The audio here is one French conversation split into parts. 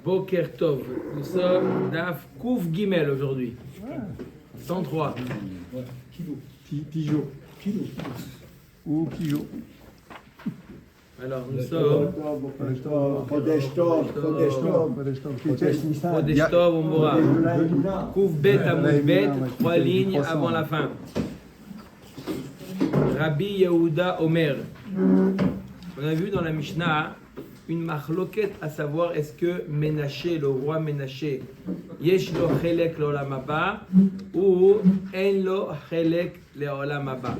Boker Tov. Nous sommes d'Af Kouf Gimel aujourd'hui. 103. Pigeot. Ou Pigeot. Alors nous sommes Chodesh Tov, Chodesh Tov Umora. Kouf Bet Amud Bet, 3 lignes avant la fin. Rabbi Yehuda Omer. On a vu dans la Mishnah une machloket, à savoir est-ce que Ménaché, le roi Ménaché, yesh lo chelek leolam haba ou en lo chelek leolam haba.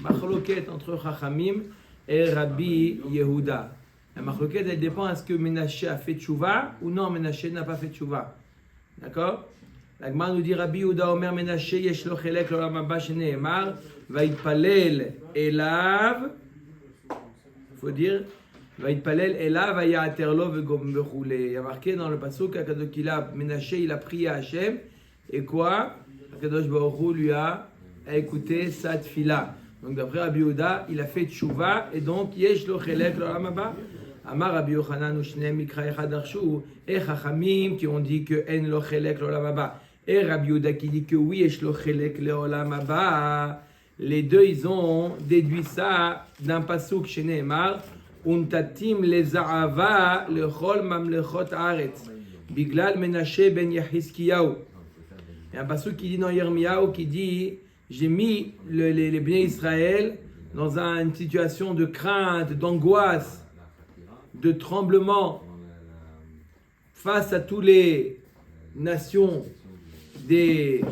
Machloket entre Chachamim et Rabbi Yehuda. La machloket, elle dépend est-ce que Ménaché a fait tchouva ou non, Ménaché n'a pas fait tchouva. D'accord? La Gemara nous dit Rabbi Yehuda Omer Ménaché yesh lo chelek leolam haba sheneemar vayitpalel elav. Faut dire Vaïtpalel Ela Vayaterlo Vegom Bechoule. Il y a marqué dans le pasuk qu'il a Ménaché, il a prié à Hachem. Et quoi? Akadosh Baruch Hu lui a écouté sa tfila. Donc d'après Rabbi Yehuda, il a fait tchouva et donc yesh lo chelek l'olam haba. Amar Rabbi Yochanan u'shneim mikra echad arshu. Et Chachamim qui ont dit que en lo chelek l'olam haba. Et Rabbi Yehuda qui dit que oui yesh lo chelek l'olam haba. Les deux ils ont déduit ça d'un pasuk chez Nehemar. Untatim leza'ava lechol mamlechot haaretz biglal Ménaché ben Yehiskiyahu. Il y a un passage qui dit dans Yirmiyahu qui dit j'ai mis les Bnei Israël dans une situation de crainte, d'angoisse, de tremblement face à toutes les nations des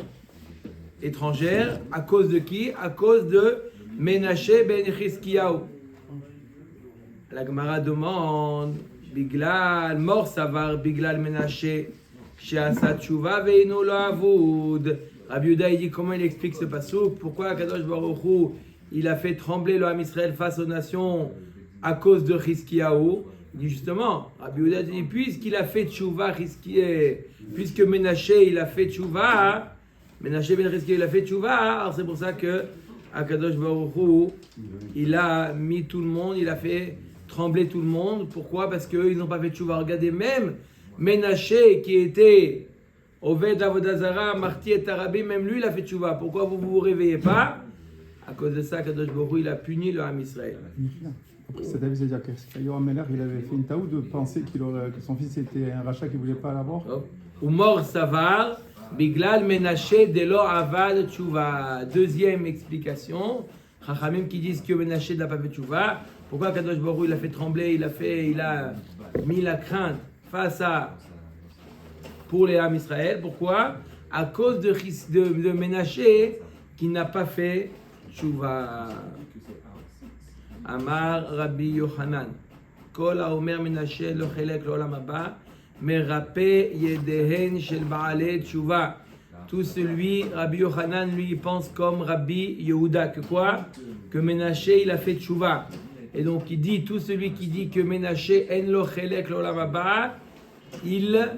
étrangères. À cause de qui? À cause de Ménaché ben Yehiskiyahu. La Gemara demande Biglal, mort savar, Biglal Ménaché, chez Asad Chouva, Veino lo avoud. Rabbi Yehuda, il dit comment il explique ce passouk, pourquoi Kadosh Baruch Hu, il a fait trembler le Ham Israël face aux nations à cause de Chizkiyahu. Il dit justement, Rabbi Yehuda dit, puisqu'il a fait Chouva, puisque Ménaché, il a fait Chouva, Ménaché ben Chizkiyahu, il a fait Chouva, alors c'est pour ça que Kadosh Baruch Hu, il a mis tout le monde, il a fait trembler tout le monde. Pourquoi? Parce qu'ils n'ont pas fait tchouva. Regardez, même Ménaché qui était Oved Avodazara, Marti et Arabi, même lui il a fait tchouva. Pourquoi vous vous réveillez pas? À cause de ça, Kadosh Baruch Hu, il a puni le Ham Israël. Ça veut dire que Yoram Meller, il avait fait une taou de penser que son fils était un rachat qui ne voulait pas l'avoir. Ou mort savar, Biglal Ménaché Delo Avad Tchouva. Deuxième explication, Chachamim qui disent que Ménaché n'a pas fait tchouva. Pourquoi Kadosh Baruch Hu, il a fait trembler, il a mis la crainte face à pour les Ham Israël. Pourquoi? À cause de Ménaché qui n'a pas fait tchouva. Amar Rabbi Yochanan Kol haomer Ménaché lo chelek l'olam haba merapé yedehen shel baalei tchouva. Tout celui, Rabbi Yochanan lui pense comme Rabbi Yehuda que quoi? Que Ménaché il a fait tchouva. Et donc il dit, tout celui qui dit que Ménaché en lo chelek l'olam haba, il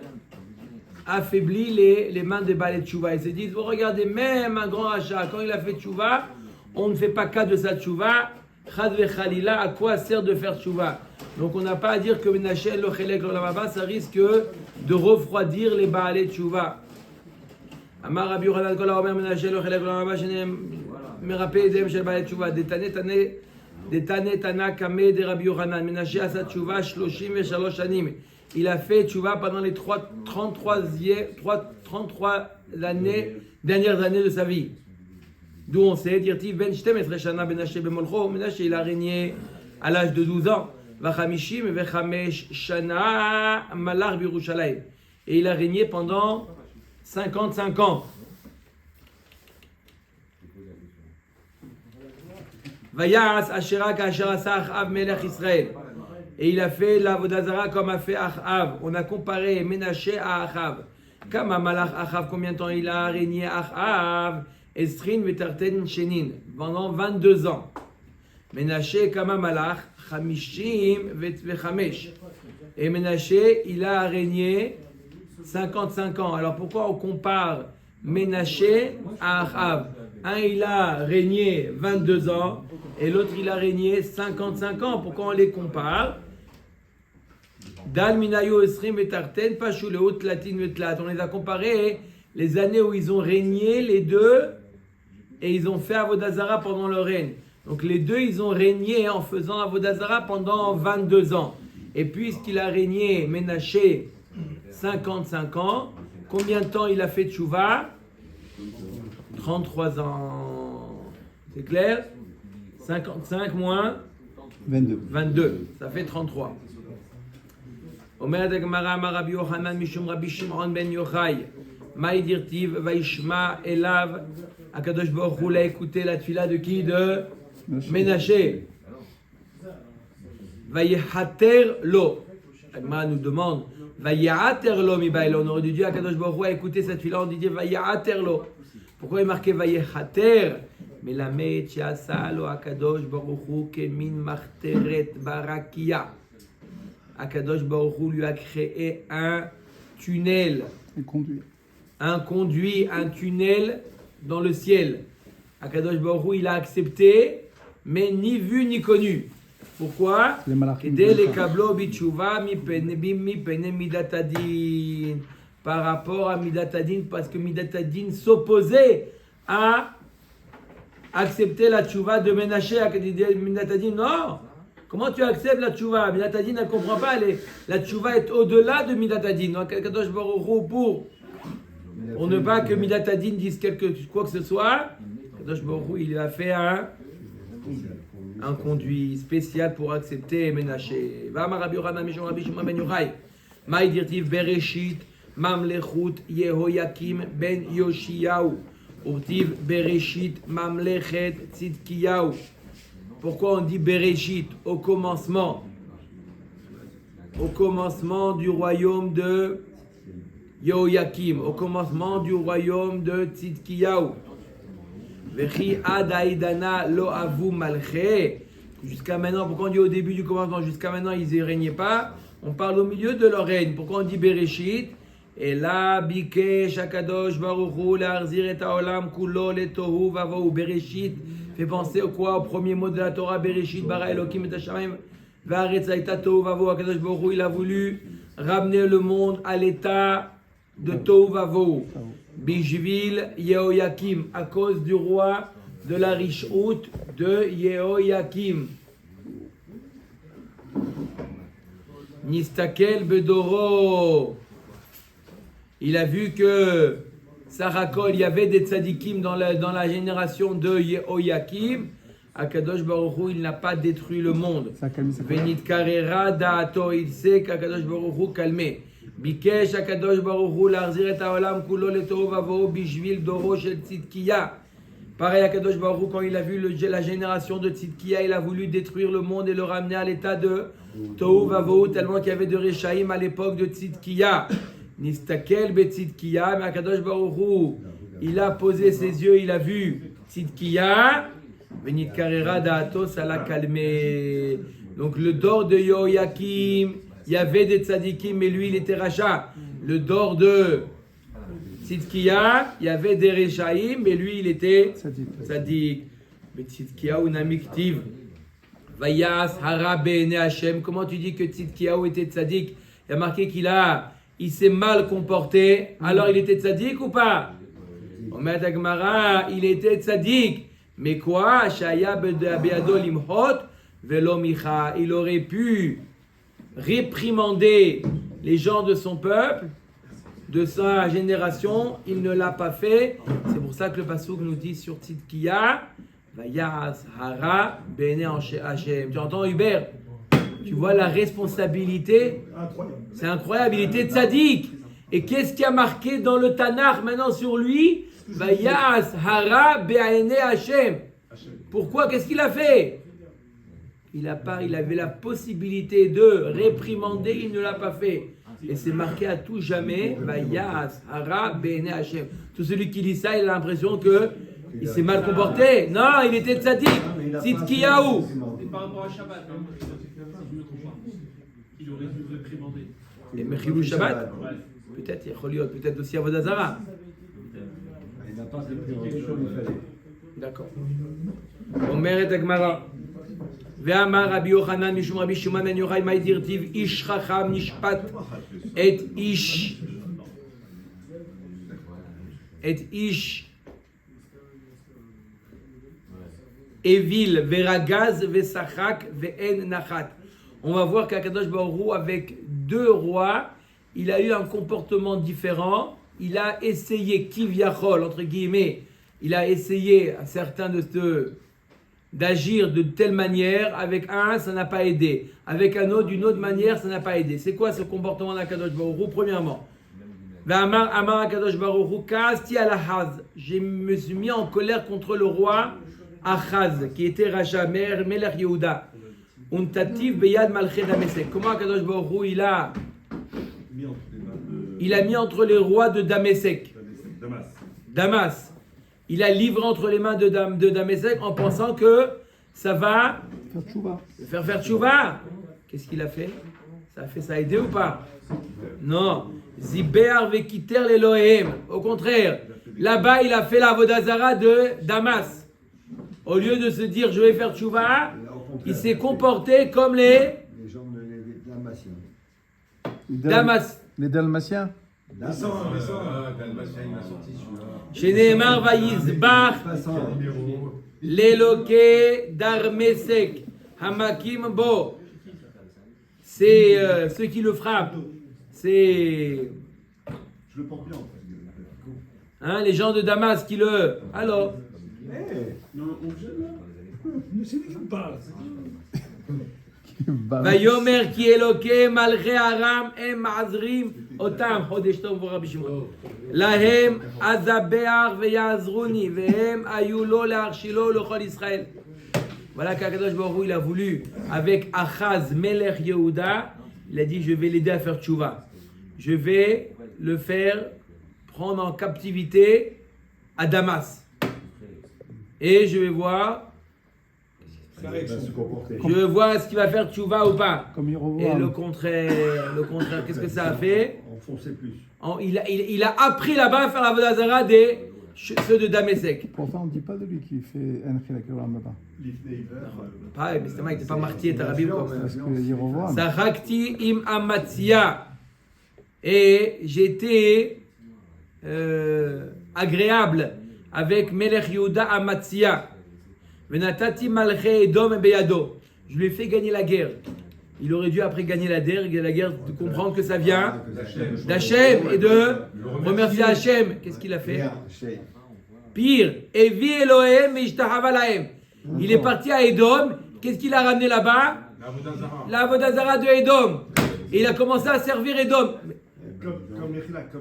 affaiblit les mains des baalei tchouva. Ils se disent, vous regardez, même un grand rachat, quand il a fait tchouva, on ne fait pas cas de sa tchouva. Chad vechalila, à quoi sert de faire tchouva? Donc on n'a pas à dire que Ménaché en lo chelek l'olam haba, ça risque de refroidir les baalei tchouva. Amar Rabbi Yochanan Kol haomer Ménaché lo chelek l'olam haba merapé yedehen shel baalei tchouva. Detane Tana Kame de Rabbi Yochanan. Ménaché a sa tchouva 33 shanim. Il a fait tchouva pendant les 33 dernières années de sa vie. D'où on sait, Dirtiv Ben Shtem Shana Ménaché Bemolcho. Ménaché il a régné à l'âge de 12 ans. Vachamishim Vechamesh Shana Malach Birushalayim. Et il a régné pendant 55 ans. Vayas Ashera Kashera Achav Melech Israël. Et il a fait l'Avodazara comme a fait Achav. On a comparé Ménaché à Achav. Kama Malach Achav, combien de temps il a régné Achav? Estrin Vetarten Shenin, pendant 22 ans. Ménaché Kama Malach, Chamishim Vechamesh. Et Ménaché, il a régné 55 ans. Alors pourquoi on compare Ménaché à Achav? Un, il a régné 22 ans et l'autre, il a régné 55 ans. Pourquoi on les compare? Dal minayu esrim et tarten, pashou le haut latin et tlat. On les a comparés les années où ils ont régné, les deux, et ils ont fait Avodazara pendant leur règne. Donc les deux, ils ont régné en faisant Avodazara pendant 22 ans. Et puisqu'il a régné, Ménaché, 55 ans, combien de temps il a fait Tchouva? 33 ans. C'est clair? 55 moins 22. Ça fait 33. Omer Dagmara Rabbi Yochanan Mishum Rabbi Shimon ben Yochai. Maï dirtiv Vaishma Elav. Akadosh Baruch Hu l'a écouté la tfila de qui? De Ménaché. Vayehater lo. Agma nous demande Vayehater lo mi bail. On aurait dû dire Akadosh Baruch Hu a écouté cette tfila. On dit Vayehater lo. Pourquoi il est marqué Vayehater? Mais la Mechiasa lo Akadosh Baruch Hu kemin marteret barakia. Akadosh Baruch Hu lui a créé un tunnel. Un conduit, un tunnel dans le ciel. Akadosh Baruch Hu, il a accepté, mais ni vu ni connu. Pourquoi? Par rapport à Midatadin, parce que Midatadin s'opposait à accepter la tchouva de Ménaché. Midatadin, non! Comment tu acceptes la tchouva? Midatadin ne comprend pas. La tchouva est au-delà de Midatadin. Donc, Akadosh Baruch Hu, pour ne pas que Midatadin dise quoi que ce soit, Akadosh Baruch Hu, il a fait un conduit spécial pour accepter Ménaché. Vama Rabbi Yochanan Mishum Rabbi Shimon ben Yochai. Maï dirtiv Bereshit Mamlechut Yehoyakim ben Yoshiyahu. Urtiv Bereshit Mamlechet Tzidkiyahu. Pourquoi on dit Bereshit? Au commencement du royaume de Yehoyakim, au commencement du royaume de Tzidkiyahu. Vechi adaïdana lo avu malché. Jusqu'à maintenant, pourquoi on dit au début du commencement? Jusqu'à maintenant, ils ne régnaient pas. On parle au milieu de leur règne. Pourquoi on dit Bereshit? Et là, Bikesh Akadosh Baruch Hu la'arzir et ha'olam kulo le tohu vavohu. Bereshit fait penser au quoi? Au premier mot de la Torah, Bereshit bara Elokim et hashamayim va'aretz hayta tohu vavohu. Akadosh Baruch Hu, il a voulu ramener le monde à l'état de tohu vavohu. Bishvil Yehoyakim, à cause du roi de la Rishut de Yehoyakim. Nistakel Bedoro. Il a vu que Sarakol, il y avait des tzadikim dans la génération de Yehoyakim. Akadosh Baruch Hu, il n'a pas détruit le monde. Venit Karera Da'ato, il sait qu'Akadosh Baruch Hu calmé. Bikesh Akadosh Baruch Hu la'arzir et ha'olam kulo le tohu vavohu bishvil doro shel Tzidkiya. Pareil, Akadosh Baruch Hu, quand il a vu la génération de Tzidkiya, il a voulu détruire le monde et le ramener à l'état de tohu vavohu, tellement qu'il y avait de Réchaïm à l'époque de Tzidkiya. Nistakel be Tzidkiya, mais Akadosh Baruch Hu, il a posé ses yeux, il a vu Tzidkiya. Venit Karera Da'ato, ça l'a calmé. Donc le dor de Yehoyakim, il y avait des tzadikim, mais lui, il était rachat. Le dor de Tzidkiya, il y avait des rechaïm, mais lui, il était tzadik. Mais Tzidkiyahu namiktiv. Vayas hara be'ene Hashem. Comment tu dis que Tzidkiyahu était tzadik? Il y a marqué il s'est mal comporté. Alors, il était tzadik ou pas? Omer Dagmara, il était tzadik. Mais quoi? Shaya be'ado limhot velo micha. Il aurait pu réprimander les gens de son peuple, de sa génération, il ne l'a pas fait. C'est pour ça que le passouk nous dit sur Tzidkiya, Vayas hara bene Hashem. Tu entends Hubert? Tu vois la responsabilité? C'est incroyable, il était tzaddik. Et qu'est-ce qui a marqué dans le Tanakh maintenant sur lui? Vayas hara bene Hashem. Pourquoi? Qu'est-ce qu'il a fait? Il avait la possibilité de réprimander, il ne l'a pas fait. Et c'est marqué à tout jamais, Vayas hara bene Hashem. Tout celui qui lit ça, il a l'impression qu'il s'est mal comporté. Non, il était tzaddik. Tzidkiyahu. Et par rapport à Shabbat, si je ne me trompe pas, il aurait dû réprimander. Et Mechilou Shabbat? Peut-être, peut-être aussi à Vodazara. Il n'a pas réprimanté comme il fallait. D'accord. Omer et Agmara. Ve'amar Rabbi Yochanan mishum Rabbi Shimon ben Yochai mai dirtiv ish chacham nishpat et ish Evil, Veragaz, Vesachak, Ve'en Nachat. On va voir qu'Akadosh Baruch Hu, avec deux rois, il a eu un comportement différent. Il a essayé, Kivyachol, entre guillemets, il a essayé à certains d'agir de telle manière. Avec un, ça n'a pas aidé. Avec un autre, d'une autre manière, ça n'a pas aidé. C'est quoi ce comportement d'Akadosh Baruch Hu? Premièrement, Amar Akadosh Baruch Hu, Ka'asti al Ahaz. Je me suis mis en colère contre le roi Achaz, qui était Raja Melech Yehuda. Untativ beyad malchet Damesek. Comment Akadosh Baruch Hu, il a mis entre les rois de Damesek. Damas. Il a livré entre les mains de Damesek en pensant que ça va faire tchouva. Qu'est-ce qu'il a fait? Ça a aidé ou pas? Non. Zibear vekiter l'Elohim. Au contraire, là-bas, il a fait la Vodazara de Damas. Au lieu de se dire je vais faire tchouva, il s'est comporté comme les gens de Dalmatiens. Les Dalmatiens. Dalmatien, il m'a sorti celui-là. Chez Nehemar Vayizbach, l'Eloke d'Armesek, Hamakim Bo. C'est ceux qui le frappent. C'est. Je le porte bien en fait. Les gens de Damas qui le. Alors. Non, on gêne là. Mais c'est lui qui me parle. Vayomer ki Eloke malche Aram em ma'azrim otam chodesh tov vo Rabbi Shimon lahem azabeach veyazruni vehem ayu lo le'arshilo lechol Israël. Voilà qu'Akadosh Baruch Hu il a voulu avec Achaz Melech Yehuda, il a dit je vais l'aider à faire tchouva, je vais le faire prendre en captivité à Damas et je vais voir. Je veux voir ce qu'il va faire tchouva ou pas. Et le contraire, qu'est-ce que ça a fait? Enfoncer plus. Il a appris là-bas à faire la Vodazara ceux de Damesek. Pourtant, on ne dit pas de lui qui fait Enchilak Olam là-bas. Pas, mais il n'était pas martyr, Tarabi comme. Parce qu'il revoit. Sarakti im Amatzia. Et j'étais agréable avec Melech Yehuda Amatzia. Venatati malche Edom beyado. Je lui ai fait gagner la guerre. Il aurait dû après gagner la guerre de comprendre que ça vient d'Hachem et de remercier Hachem. Qu'est-ce qu'il a fait? Pire. Evi Elohim ishtahava lahem. Il est parti à Edom. Qu'est-ce qu'il a ramené là-bas? La Vodazara de Edom. Et il a commencé à servir Edom. Comme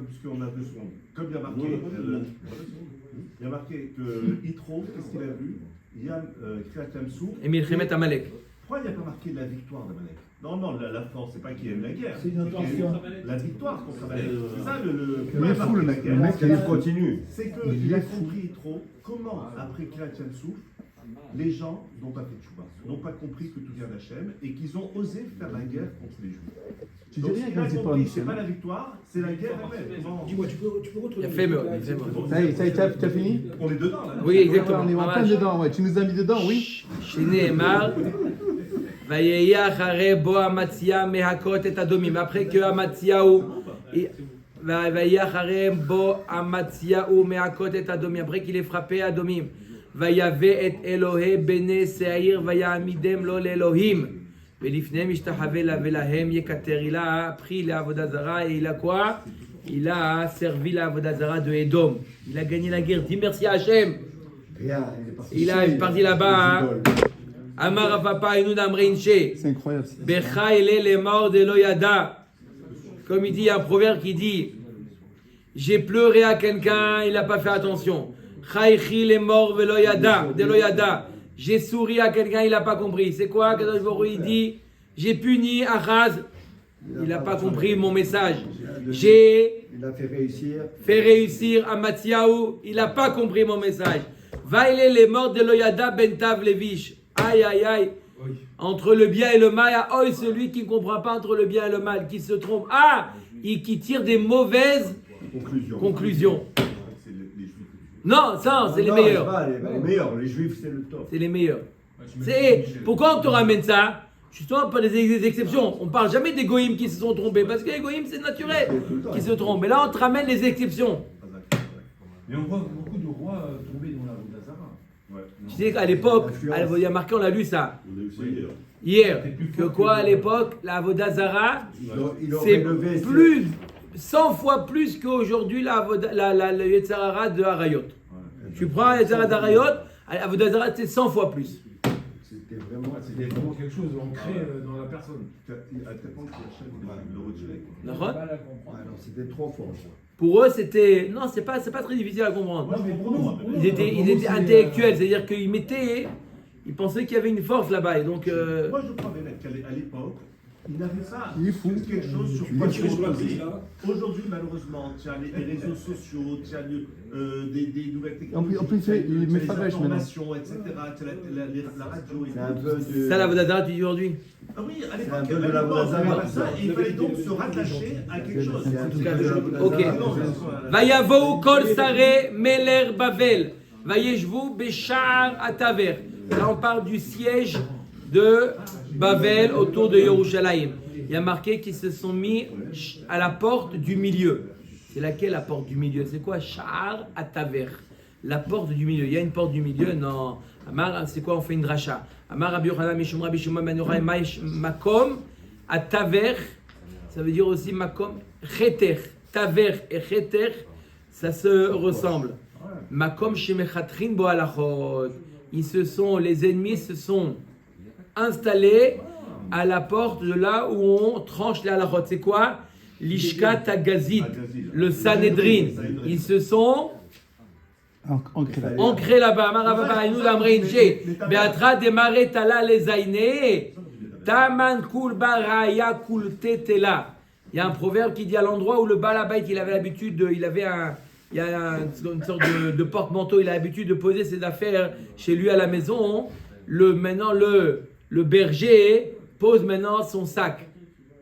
puisqu'on a 2 secondes, comme il y a marqué que Yitro, qu'est-ce qu'il a vu? Yam Kriatam Souf. Et Milchemet Amalek. Pourquoi il n'y a pas marqué la victoire d'Amalek? Non, la force, c'est pas qu'il aime la guerre. C'est une intention. La victoire contre Amalek. C'est ça Il est fou, le mec. Le mec, il continue. C'est qu'il a compris Yitro comment, après Kriatam Souf, les gens n'ont pas fait tchouva, n'ont pas compris que tout vient d'Hachem et qu'ils ont osé faire la guerre contre les Juifs. Tu Donc, dis rien ce qu'il a quand c'est pas compris, c'est pas la victoire, c'est la guerre elle-même. Dis-moi, tu peux retrouver. Il a fait, Ça y est, t'as fini? On est dedans là. Oui, exactement. On est en plein dedans, ouais. Tu nous as mis dedans, oui. Chez Nehemar, Vayeyach hare bo Amatzia mehakot et adomim. Après que Amatziaou, Vayeyach hare bo Amatziaou mehakot et adomim. Après qu'il ait frappé Adomim. Vayave et Elohe bene Seir vayamidem lo l'Elohim. Velifnem ishtahave la velahem yekater. Il a pris la Vodazara et il a quoi? Il a servi la Vodazara de Edom. Il a gagné la guerre. Dis merci à Hachem. Il est parti là-bas. Amar papa et nous d'Amreinche. C'est incroyable. Becha ele les morts de Loyada. Comme il dit, il y a un proverbe qui dit j'ai pleuré à quelqu'un, il n'a pas fait attention. Chaychi les morts de Loyada. J'ai souri à quelqu'un, il n'a pas compris. C'est quoi? Kadosh Baruch Hu, il dit j'ai puni Achaz, il n'a pas compris mon message. Il a fait réussir. Amatziaou, il n'a pas compris mon message. Vaïle les morts de Loyada Bentav Levish. Aïe aïe aïe. Entre le bien et le mal, aïe celui qui ne comprend pas entre le bien et le mal, qui se trompe. Qui tire des mauvaises conclusions. Non, ça, c'est les meilleurs. Les meilleurs, les juifs, c'est le top. C'est les meilleurs. Pourquoi on te ramène ça? Justement par des exceptions. On parle jamais des goïms qui se sont trompés, parce que les goïms c'est naturel qui se trompent. Mais là on te ramène les exceptions. Mais on voit beaucoup de rois tomber dans la roue d'Azara. Ouais. Tu sais qu'à l'époque, il y a marqué, on l'a lu ça, On a eu ça hier. hier, que quoi à l'époque, la Vodazara, Il aurait c'est levé plus, 100 fois plus qu'aujourd'hui le Yetzirara de Harayot. Tu prends le Yetzirara d'Harayot, la Vodazara c'est 100 fois plus. C'était vraiment. C'était vraiment quelque chose ancré dans la personne. À tel point que Hachem le retirait. D'accord? Alors c'était trop fort. Pour eux, c'était. Non, c'est pas très difficile à comprendre. Non, mais pour nous, Ils étaient intellectuels, c'est-à-dire qu'ils mettaient. Ils pensaient qu'il y avait une force là-bas. Et donc. moi je crois même qu'à l'époque, il n'avait pas Il est fou. quelque chose sur Il quoi est se fou. reposer. Aujourd'hui, malheureusement, tu as les réseaux sociaux, tu as des nouvelles technologies, En plus, tu as il met les pas d'âge informations, etc. Tu as la radio. C'est un peu de. Ça, la Vodazara, tu dis aujourd'hui. Ah oui, à un l'époque, peu de la Vodazara. ça, et il fallait donc se rattacher à quelque chose. C'est un tout petit cas, peu de la ok. Vodazara. Vayavo kol sare meler Bavel. Vayeshvu beshar ataver. Là, on parle du siège de Bavel autour de Yerushalayim. Il y a marqué qu'ils se sont mis à la porte du milieu. C'est laquelle la porte du milieu? C'est quoi? Sha'ar ataver. La porte du milieu. Il y a une porte du milieu? Non. Amar, c'est quoi? On fait une dracha. Amar Rabbi Yochanan Mishum Rabbi Shimon ben Yochai Makom ataver. Ça veut dire aussi Makom cheter. Taver et cheter, ça se ressemble. Makom shemechatrin bo halachot. Les ennemis se sont installés à la porte de là où on tranche les halachot. C'est quoi? L'ishkat agazit, le Sanhedrin. Ils se sont ancrés là-bas. Marababa, nous amreinche. Beatra demare tala lezaine. Taman kul baraya kul tetela. Il y a un proverbe qui dit à l'endroit où le balabait, il avait l'habitude de, il y a une sorte de porte-manteau, il a l'habitude de poser ses affaires chez lui à la maison. Maintenant, le berger pose maintenant son sac.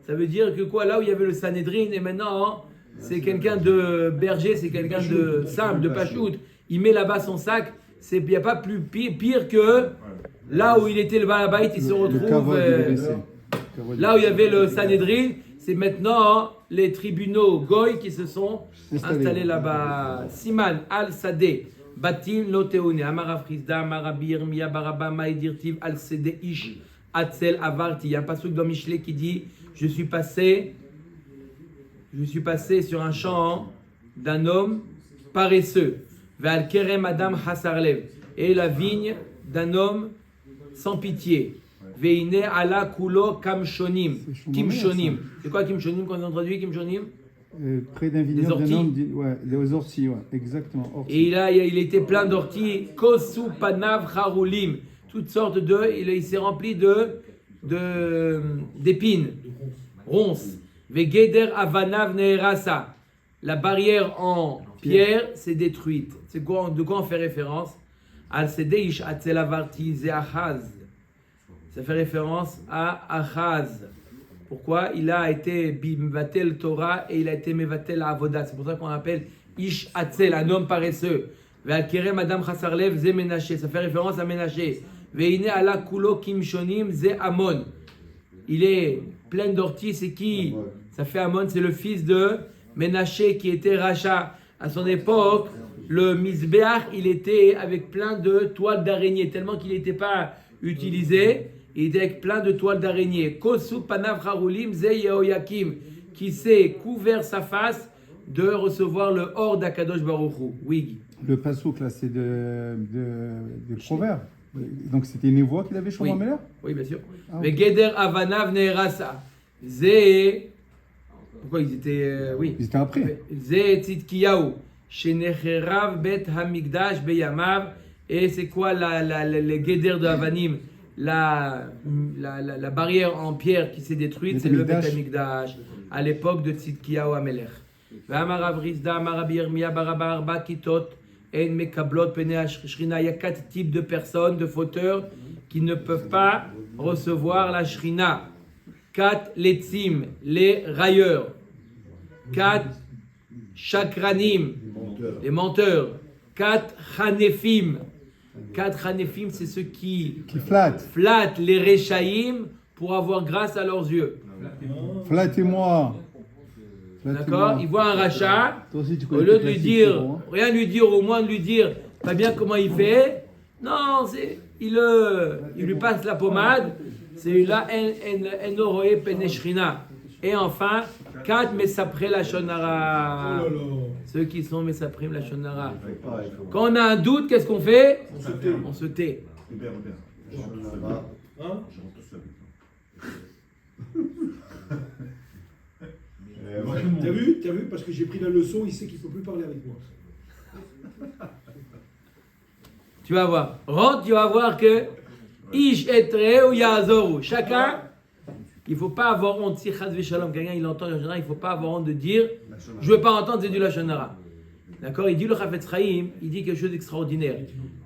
Ça veut dire que quoi, là où il y avait le Sanhedrin, et maintenant, c'est quelqu'un de berger, c'est quelqu'un de simple, de pachout. Il met là-bas son sac. Il n'y a pas plus pire que là où il était le balabait, il se retrouve. Là où il y avait le Sanhedrin, c'est maintenant les tribunaux Goy qui se sont installés là-bas. Siman al-Sadeh, Batim Loteone, Amarafrizda, Amarabir, Mia Baraba, Maïdirtiv, al-Sede Ish, Atzel Avarti. Il y a un passouk dans Michelet qui dit je suis passé sur un champ d'un homme paresseux. Ve'al Kerem Adam Hasarlev. Et la vigne d'un homme sans pitié. Veine ala kulo kamshonim. Kimshonim. C'est quoi kimshonim quand on traduit kimshonim? Près d'un vignoble d'un homme, ouais, les orties, ouais, exactement. Orties. Et il était plein d'orties. Kosu panav charulim. Toutes sortes il s'est rempli d'épines, ronces. Vegeder avanav neerasa. La barrière en pierre s'est détruite. De quoi on fait référence? Al sedeish atzel avarti ze achaz. Ça fait référence à Achaz. Pourquoi? Il a été mevatel Torah et il a été mevatel Avoda. C'est pour ça qu'on appelle Ish Atzel, un homme paresseux. Ve'al kerem Adam Chasarlev ze Menaché. Ça fait référence à Menaché. Ve'ine ala kulo kimshonim ze Amon. Il est plein d'orties. C'est qui? Ça fait Amon, c'est le fils de Menaché qui était Racha. À son époque, le Mizbeach, il était avec plein de toiles d'araignée, tellement qu'il n'était pas utilisé. Il était avec plein de toiles d'araignée. Kosu panav harulim ze Yehoyakim, qui s'est couvert sa face de recevoir le hors d'Akadosh Baruch Hu. Oui. Le pasouk là, c'est de Proverbes. Donc c'était une voix qu'il avait chez Oui. Meller. Oui, bien sûr. Ah, Mais ok. Geder avanav neerasa. Ze. Pourquoi ils étaient. Oui. Ils étaient après. Ze tzidkiyahu. Shenecherav bet hamikdash beyamav. Et c'est quoi le Geder de Avanim? La barrière en pierre qui s'est détruite, c'est le Bet Hamikdash à l'époque de Tzidkiyahu Amelech. Ve'amarav Rizda, amarav Yirmiyah baraba arba kitot, en mekablot pene shrina. Il y a 4 types de personnes, de fauteurs, qui ne peuvent pas recevoir la shrina. 4 letzim, les railleurs. 4 chakranim, les menteurs. 4 chanefim, 4 Hanefim, c'est ceux qui flattent. flattent les Rechaïm pour avoir grâce à leurs yeux. Flattez-moi. D'accord? Il voit un rachat, Toi aussi, tu au connais lieu de tes lui classiques, dire, c'est bon, hein. rien lui dire, au moins de lui dire pas bien comment il fait. Non, il lui passe la pommade. C'est là, Enoroe Peneshrina. Et enfin, 4 Mesapré la Shonara. Ceux qui sont Mesaprim la Shonara. Quand on a un doute, qu'est-ce qu'on fait? On se tait. Hubert, je rentre tout seul. Hein Je rentre tout seul. T'as vu, parce que j'ai pris la leçon, il sait qu'il ne faut plus parler avec moi. Tu vas voir. Rentre, tu vas voir que Ish etre ou yazoru. Chacun, il ne faut pas avoir honte. Si Chaz Veshalom, quelqu'un il entend le Shonara, il ne faut pas avoir honte de dire je ne veux pas entendre, c'est du Lashonara. D'accord? Il dit le Chafetz Chaim, il dit quelque chose d'extraordinaire.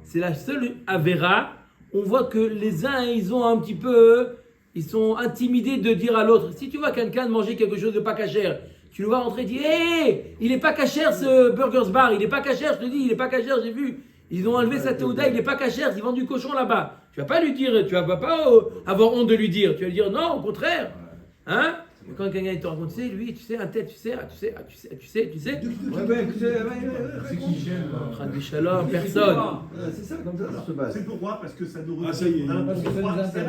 C'est la seule Avera. On voit que les uns, ils ont un petit peu. Ils sont intimidés de dire à l'autre. Si tu vois quelqu'un manger quelque chose de pas cachère, tu le vois rentrer et dire hé, il n'est pas cachère ce Burgers Bar, il n'est pas cachère, je te dis, il n'est pas cachère, j'ai vu. Ils ont enlevé sa théouda, il n'est pas cachère, ils vendent du cochon là-bas. Tu vas pas lui dire, tu vas pas avoir honte de lui dire. Tu vas lui dire non, au contraire. Hein? Et quand quelqu'un te raconte, tu sais, lui, tu sais, un tête, tu sais. C'est qui gêne Rabbi Shalom, personne. C'est ça, comme ça se passe. C'est pourquoi? Parce que ça nous Ah, ça y est. ça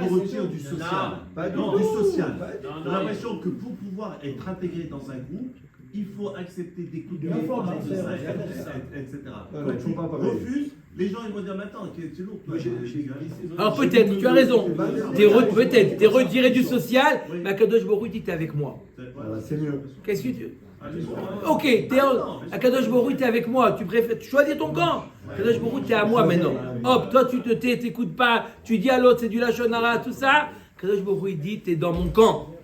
nous retire du social. Non, du social. Non, On a l'impression que pour pouvoir être intégré dans un groupe, il faut accepter d'écouter Il y a un les fort, parler de hein, ça, frère. etc. Ouais, Quand il faut tu pas parler. refuses, les gens ils vont dire mais attends, c'est lourd, toi. Alors peut-être, tu as raison. Peut-être, t'es retiré du social, mais Akadosh Baruch Hu dit t'es avec moi. Voilà, c'est mieux. Qu'est-ce que tu. Ok, Akadosh Baruch Hu, t'es avec moi. Tu choisis ton camp. Akadosh Baruch Hu, t'es à moi maintenant. Hop, toi tu te tais, t'écoutes pas. Tu dis à l'autre c'est du Lachonara, tout ça. Akadosh Baruch Hu, il dit t'es dans mon camp.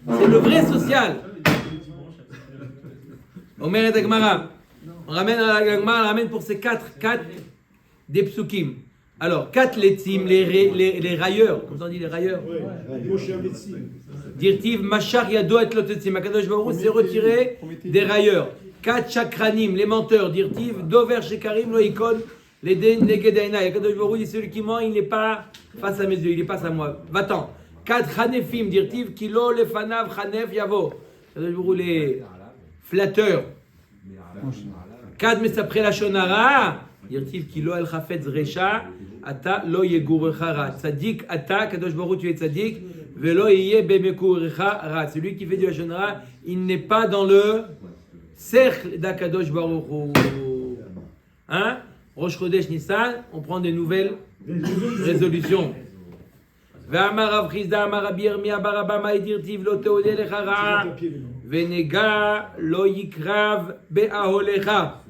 C'est le vrai social. Omer et Agmara. On ramène à la Gemara, on ramène pour ces 4 des psukim. Alors, 4 letzim, les railleurs. Comment on dit les railleurs? Moi, je suis un médecin. Dirtiv, Machar Yado et Lotetzim. Akadosh Baruch Hu s'est retiré des railleurs. 4 chakranim, les menteurs. Dirtiv, Dover Shekarim, Loikon, les Gedaina. Akadosh Baruch Hu dit celui qui ment, il n'est pas face à mes yeux, il est face à moi. Va-t'en. 4 Hanefim, Dirtiv, Kilo, Lefanav, Hanef, Yavo. Akadosh Baruch Hu, les flatteurs. 4 Mesapré la Shonara. Dirtiv, Kilo, El Chafetz Recha. Ata lo yegurecha ra. Tzadik ata, Kadosh Baruch Hu, tu es tzadik. Velo yeye bemekurecha ra. Celui qui fait du Lashonara, il n'est pas dans le cercle d'Akadosh Baruch Hu. Hein? Rosh Chodesh Nissan, on prend des nouvelles résolutions. Ve'amar Rav Chizda, amar Rabbi Yirmiyah bar Abba ma'edirtiv lo teodeh lecha ra. Ve'nega lo yikrav be'aholecha.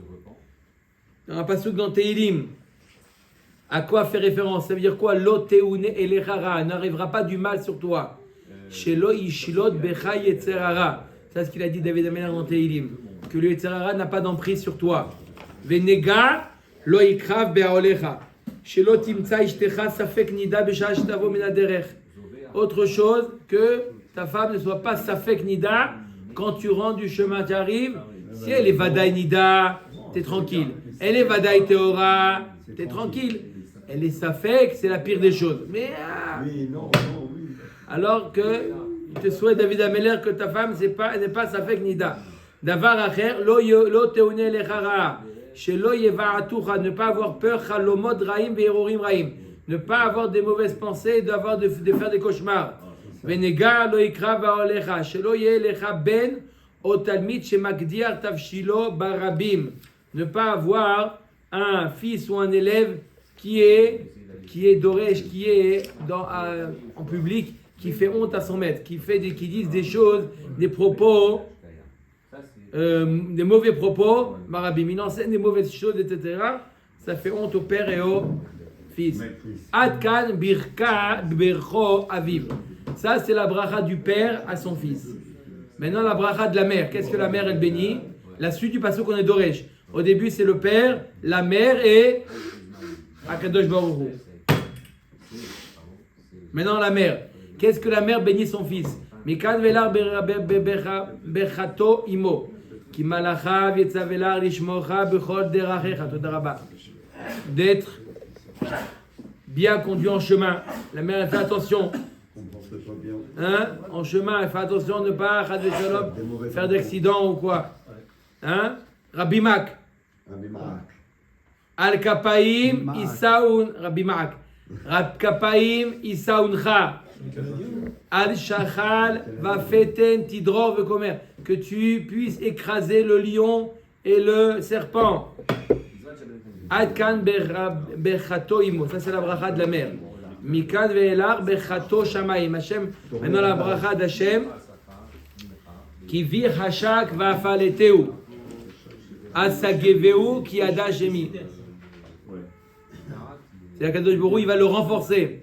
Dans un pasuk dans Tehilim. À quoi fait référence? Ça veut dire quoi? Lo teune elechara, n'arrivera pas du mal sur toi. Shelo yishlot becha yetzerara. C'est ce qu'il a dit David Amelach dans Tehilim. Que le yetzerara n'a pas d'emprise sur toi. Venega lo yikrav be'aolecha. Shelo timtza ishtecha safek nida besha shtavo min haderech. Autre chose que ta femme ne soit pas safek nida quand tu rentres du chemin, tu arrives. Si elle est vadaï nida, t'es tranquille. Elle est vadaï teora, t'es tranquille. Elle est safek, c'est la pire des choses. Mais Oui, non, oui. alors que je te souhaite, David Amelach, que ta femme n'est pas safek nida. Davar acher, lo teune lechara, shelo yevaatucha, ne pas avoir peur, chalomot raim ve'erorim raim, ne pas avoir des mauvaises pensées, de faire des cauchemars. Venega lo ikra ba'olecha, shelo yelecha ben o talmid shemakdiar tavshilo barabim, ne pas avoir un fils ou un élève qui est Doresh, qui est en public, qui fait honte à son maître, qui disent des choses, des propos, des mauvais propos, Marabim, il enseigne des mauvaises choses, etc. Ça fait honte au père et au fils. Adkan birka bircho aviv. Ça, c'est la bracha du père à son fils. Maintenant, la bracha de la mère. Qu'est-ce que la mère, elle bénit? La suite du passage qu'on est Doresh. Au début, c'est le père, la mère et Akadosh Baruch Hu. Maintenant la mère. Qu'est-ce que la mère bénit son fils? Mikan velar bechato imo. Ki malacha v'etzavelar lishmocha bechol derachecha. Toda rabba. d'être bien conduit en chemin. La mère, elle fait attention. On pense pas bien. Hein? En chemin, elle fait attention de ne pas faire d'accident ou quoi. Hein? Rabbi Mak. Rabbi Maak. Al-Kapaim, Isaoun, Rabbi Mak. Al-Kapaim, Isaouncha. Al-Shachal, Vafeten, Tidrov, Vekomer. Que tu puisses écraser le lion et le serpent. Adkan Bechato Imo. Ça, c'est la bracha de la mer. Mikan Ve'elar Bechato Shamaim. Hashem, maintenant la bracha d'Hashem. Qui vir Hashak Vafaleteu. Asageveu qui ada Shemi. C'est la Kadosh Baruch Hu, il va le renforcer.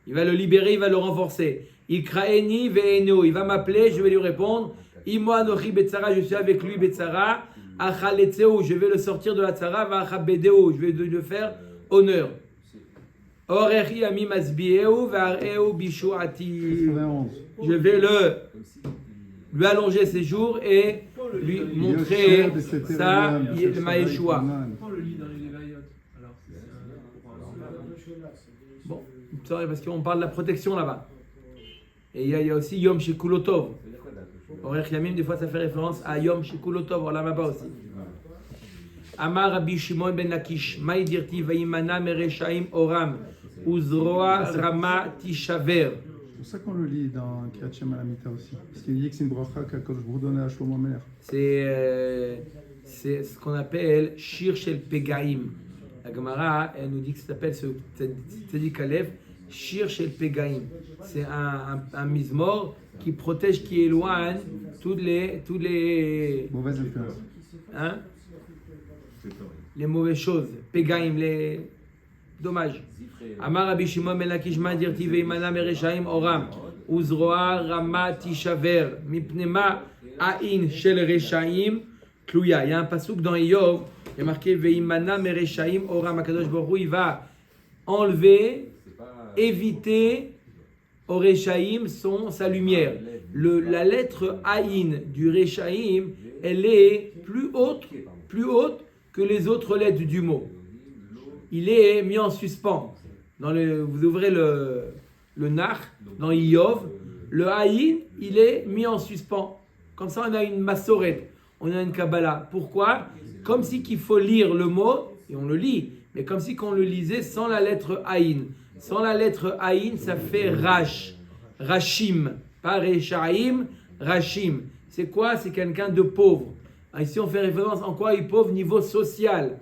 Il va le libérer, il va le renforcer. Ikraeni ve'eno, il va m'appeler, je vais lui répondre. Imo anochi betzara, je suis avec lui betzara. Achaletzeu, je vais le sortir de la tzara. Va'achabedeu, je vais lui faire honneur. Orechi ami masbieu ve'areu bishuati. 91. Je vais lui allonger ses jours et lui montrer ça, le Maïchoua. Pourquoi on le lit dans les Lévaïot? Alors, Bon, sorry, parce qu'on parle de la protection là-bas. Et il y a aussi Yom Shekulotov. Orech Yamim, des fois ça fait référence à Yom Shekulotov, on l'a là-bas aussi. Amar Rabbi Shimon ben Lakish, Maïdirti Vaimana Mereshaim Oram, Uzroa Rama Tishaver. C'est pour ça qu'on le lit dans Kriyat Shema Lamita aussi. Parce qu'il dit que c'est une bracha qu'Akadosh Baruch Hu donne à Shlomo Ameler. C'est ce qu'on appelle Shir Shel Pegaim. La Gemara, elle nous dit que ça s'appelle ce Tzadik Aleph, Shir Shel Pegaim. C'est un mizmor qui protège, qui éloigne toutes les Mauvaise influence. hein, les mauvaises choses. Pegaim, les dommages. Amar Rabbi Shimon ben Lakish Madirti veimana mereshaim oram uzroa rama tishaver mipnema ain shel reshaim tluya. Il y a un pasuk dans Iyov, il y a marqué veimana mereshaim oram. Akadosh Baruch Hu, il va enlever, éviter au reshaim sa lumière. La lettre ain du reshaim, elle est plus haute que les autres lettres du mot. Il est mis en suspens. Vous ouvrez le Nach, dans Iyov, le Haïn, il est mis en suspens. Comme ça, on a une Massoret, on a une Kabbalah. Pourquoi? Comme si qu'il faut lire le mot, et on le lit, mais comme si qu'on le lisait sans la lettre Haïn. Sans la lettre Haïn, ça fait Rash, Rashim, pas Reshaim, Rashim. C'est quoi? C'est quelqu'un de pauvre. Ici, on fait référence en quoi il est pauvre niveau social.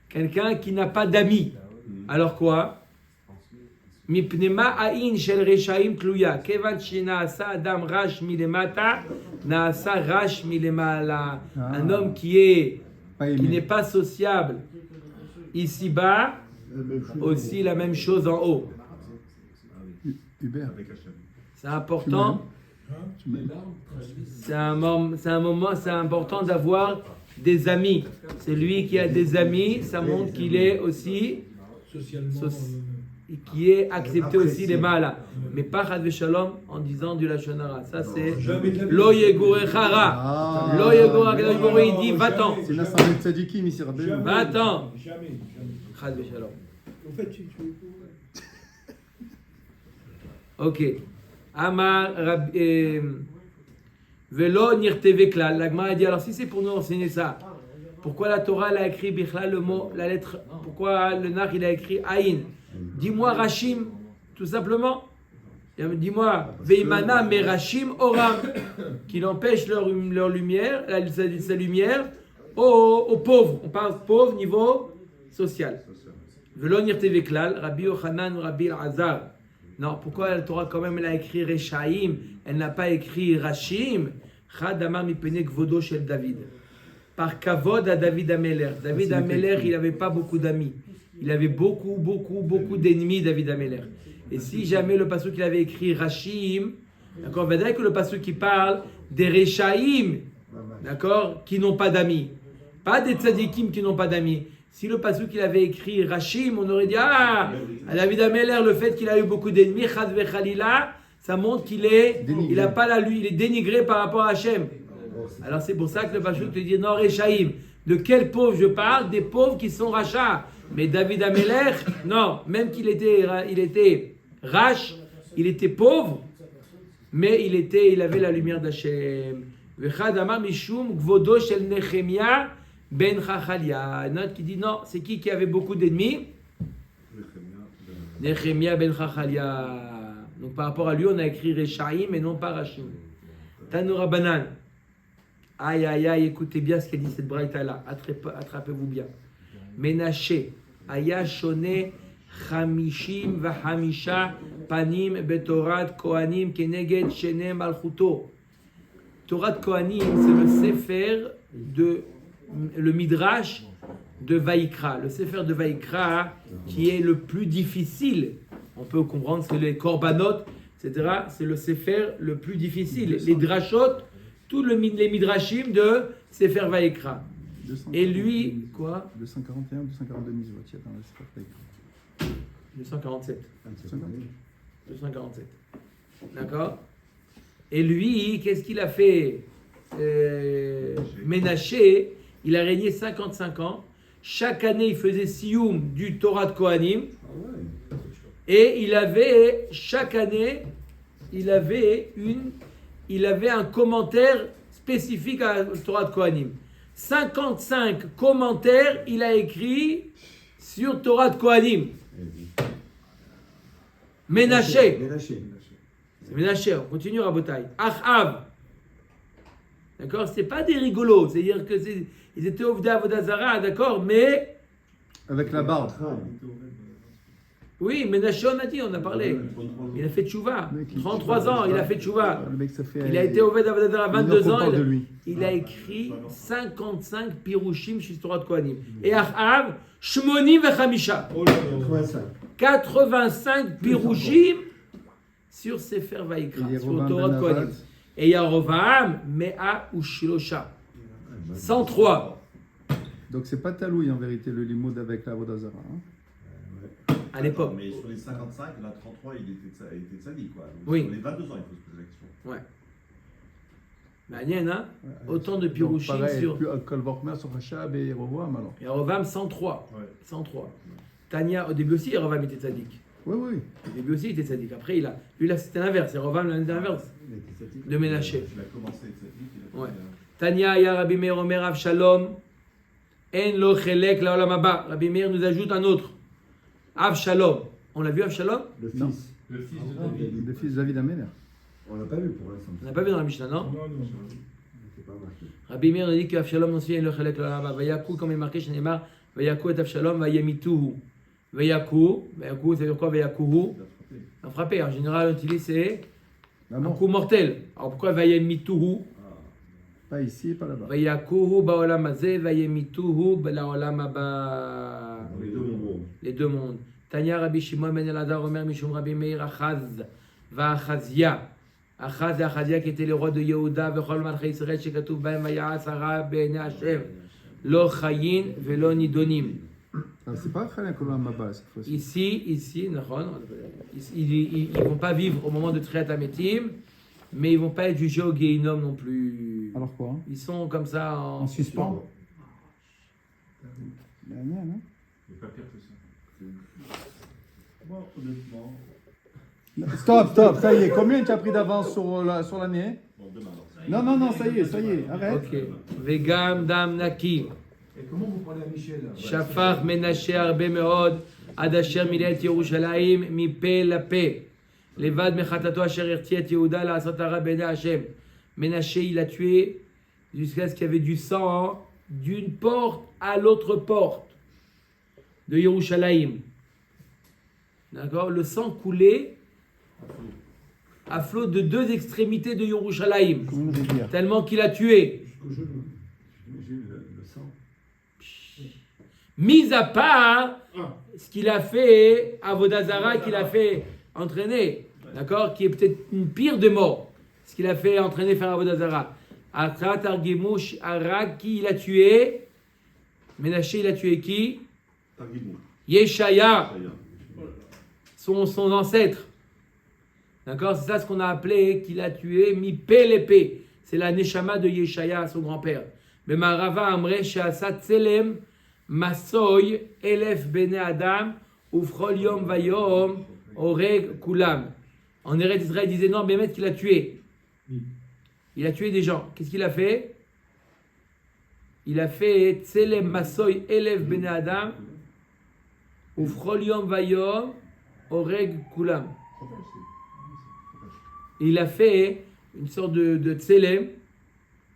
Quelqu'un qui n'a pas d'amis. Alors quoi? Mipnema ain shel reshaim tluya. Kevan shenaasa adam rash milemata, naasa rash milemala. Un homme qui n'est pas sociable ici-bas, aussi la même chose en haut. Hubert. C'est important. C'est important d'avoir des amis. C'est lui qui a des amis, ça montre qu'il est aussi qui est accepté aussi les malas. Mais pas Chad Veshalom en disant du Lashon Hara. Ça c'est Lo Yegurechara. Lo Yegurechara. Il dit va-t'en. C'est l'assemblée de Tzadikim ici, Rabbi. Va-t'en. Jamais. Chad Veshalom. En fait, tu Ok. Amar Velo Nirteve Klal. La Gemara dit alors si c'est pour nous enseigner ça, pourquoi la Torah elle a écrit Bichlal le mot, la lettre, pourquoi le Nach il a écrit Aïn? Dis-moi Rachim, tout simplement. Dis-moi Veimana Merachim Oram, qu'il empêche leur lumière, sa lumière aux pauvres. On parle pauvre niveau social. Velo Nirteve Klal, Rabbi Yochanan ou Rabbi Elazar. Non, pourquoi la Torah quand même elle a écrit Reshaim, elle n'a pas écrit Rachim? Chadamar mipene kvodo shel David. Par kavod à David Ameler. David Ameler, il n'avait pas beaucoup d'amis. Il avait beaucoup d'ennemis, David Ameler. Et si jamais le pasuk qu'il avait écrit Rachim, d'accord, on va dire que le pasuk qui parle des Reshaim, d'accord, qui n'ont pas d'amis. Pas des tzadikim qui n'ont pas d'amis. Si le pasuk qu'il avait écrit Rachim, on aurait dit à David Ameler, le fait qu'il a eu beaucoup d'ennemis, Chad Vechalila, ça montre qu'il est, il a pas il est dénigré par rapport à Hachem. Alors c'est pour ça que le pasuk te dit non Reshaim. De quels pauvres je parle? Des pauvres qui sont rachats. Mais David Amelech, non, même qu'il était rach, il était pauvre, mais il avait la lumière d'Hachem. Vechad amar mishum gvodo shel Nehemia ben Chachalia. Un autre qui dit non, c'est qui avait beaucoup d'ennemis? Nehemia ben Chachalia. Donc par rapport à lui, on a écrit Rechaim et non pas Rachim. Tanura Banan. Aïe aïe aïe, écoutez bien ce qu'elle dit cette braïta là. Attrapez-vous bien. Menaché. Aya shone chamishim vahamisha panim betorat kohanim keneged shene malchuto. Torah Kohanim, c'est le sefer le midrash de Vaïkra. Le sefer de Vaïkra qui est le plus difficile. On peut comprendre que les korbanot, etc. C'est le sefer le plus difficile. Les drashot, tous les midrashim de sefer Vaïkra. Et lui, quoi? 241, 242 mitzvot, il y a dans le Sefer Vaïkra. 247. 247. D'accord? Et lui, qu'est-ce qu'il a fait? Ménaché, il a régné 55 ans. Chaque année, il faisait Sioum du Torah de Kohanim. Et chaque année, il avait un commentaire spécifique à la Torah de Kohanim. 55 commentaires, il a écrit sur Torah de Kohanim. Ménaché. C'est Ménaché, on continue à Botaï. Achav. D'accord? C'est pas des rigolos, c'est-à-dire que ils étaient Ovda Avodazara, d'accord, mais. Avec la barbe. Oui, Ménaché, on a parlé. Il a fait tchouva. 33 ans, il a fait tchouva. Il a été Ovda Avodazara 22 ans. Il a écrit 55 pirouchim sur Torah de Kohanim. Et Achav, Shmoni vechamisha. 85 pirouchim sur Sefer Vaïkra, sur Torah de Kohanim. Et Yarovam, Mea ou Shilosha. 103. Donc c'est pas Taloui en vérité le limoud avec la Vodazara. À l'époque. Mais sur les 55, la 33, il était tzaddik, quoi. Donc, Oui. Sur les 22 ans, il faut se poser la question. Ouais. Manienne, hein? Autant de pirouchim sur. Kolvormer sur Hachab et Yerovam alors. Yarovam, 103. Ouais. 103. Tania, au début aussi, Yarovam était tzaddik. Oui. Au début aussi, il était tzaddik. Après, lui, là, c'était l'inverse. Yarovam, l'inverse. De Ménaché. Il a commencé à être tzaddik. Ouais. Tania, ya Rabbi Meir Omer Avshalom, en lo chelek la olam haba. Rabbi Meir nous ajoute un autre. Avshalom. On l'a vu, Avshalom? Le Non. fils. Le fils de David. Le fils de David Améler. On l'a pas vu pour l'instant. On n'a pas vu dans la Mishnah, non? C'est pas marqué. Rabbi Meir nous dit qu'Avshalom aussi est le chelek la olam haba. Vayaku, comme il est marqué chez Neymar, Vayaku et Avshalom, Vayemituhu. Vayaku, ça veut dire quoi? Vayakuhu. Un frappé, en général, on utilise c'est un coup mortel. Alors pourquoi Vayemituhu? Pas ici et pas là-bas. Vayakuhu ba'olam hazeh, Vayemituhu ba'olam haba. Les deux mondes. Tanya Rabbi Shimon ben Elazar Omer Mishum Rabbi Meir Achaz Va'achazia. Achaz et Achazia qui étaient les rois de Yehuda v'chol malchei Israël shekatuv b'hem vaya'as hara b'nei Hashem lo chayin velo nidonim. C'est pas Khalek Olam Haba cette fois-ci. Ici, ils ne vont pas vivre au moment de Triat HaMetim, mais ils ne vont pas être jugés au Gehinom non plus. Alors quoi? Ils sont comme ça En suspens. Il n'est pas pire que ça. Bon, honnêtement. Stop, ça y est. Combien tu as pris d'avance sur l'année? Bon, demain, alors. Non, ça y est, arrête. Ok. Vegam dam naki. Et comment vous parlez à Michel là? Shafach Menashe arbe meod ad asher mileh et Yerushalayim mipe lape. Levad mechatato asher irti et Yehuda la'asot hara b'nei Hashem. Menashe, il a tué jusqu'à ce qu'il y avait du sang d'une porte à l'autre porte de Yerushalayim. D'accord? Le sang coulait à flot de deux extrémités de Yerushalayim. Comment je vais dire? Tellement qu'il a tué. Jusqu'au genou. J'imagine le sang. Mis à part ce qu'il a fait à Vodazara, qu'il a fait entraîner, d'accord, qui est peut-être une pire des morts, ce qu'il a fait entraîner faire à Vodazara. Akrat Argemush Arak, qui il a tué? Ménaché, il a tué qui? Targimou. Yeshaya, Ça y est. son ancêtre. D'accord, c'est ça ce qu'on a appelé qu'il a tué Mipé l'épée. C'est la Neshama de Yeshaya, son grand-père. במערבה אמרה שעשה צלם מסוי 1000 בני אדם ובכל יום ויום הורג כולם. En Eretz Israël, il disait non, Bémet qu'il a tué. Il a tué des gens. Qu'est-ce qu'il a fait? Il a fait Tselem Masoy 1000 Bene Adam Ufchol Yom Vayom Oreg Kulam. Il a fait une sorte de Tselem,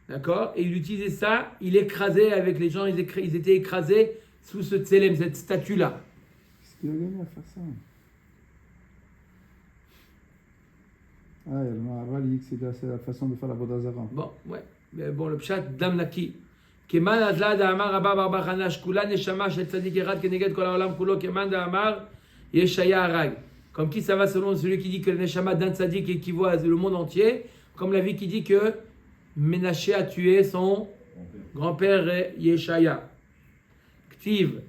d'accord? Et il utilisait ça, il écrasait avec les gens, ils étaient écrasés sous ce Tselem, cette statue-là. Qu'est-ce qu'il a gagné à faire ça? Ah, il y a le Maharal, il dit que c'est la façon de faire la Vodazara. Bon, ouais. Mais bon, le pshat, dam naki. Keman adla da'amar rabba barba chanash kula neshama shel tzadik erad keneged kol haolam kulo keman da'amar yeshaya harag. Comme qui ça va selon celui qui dit que le neshama d'un tzadik équivaut à le monde entier, comme la vie qui dit que Ménaché a tué son grand-père Yeshaya. Ktiv.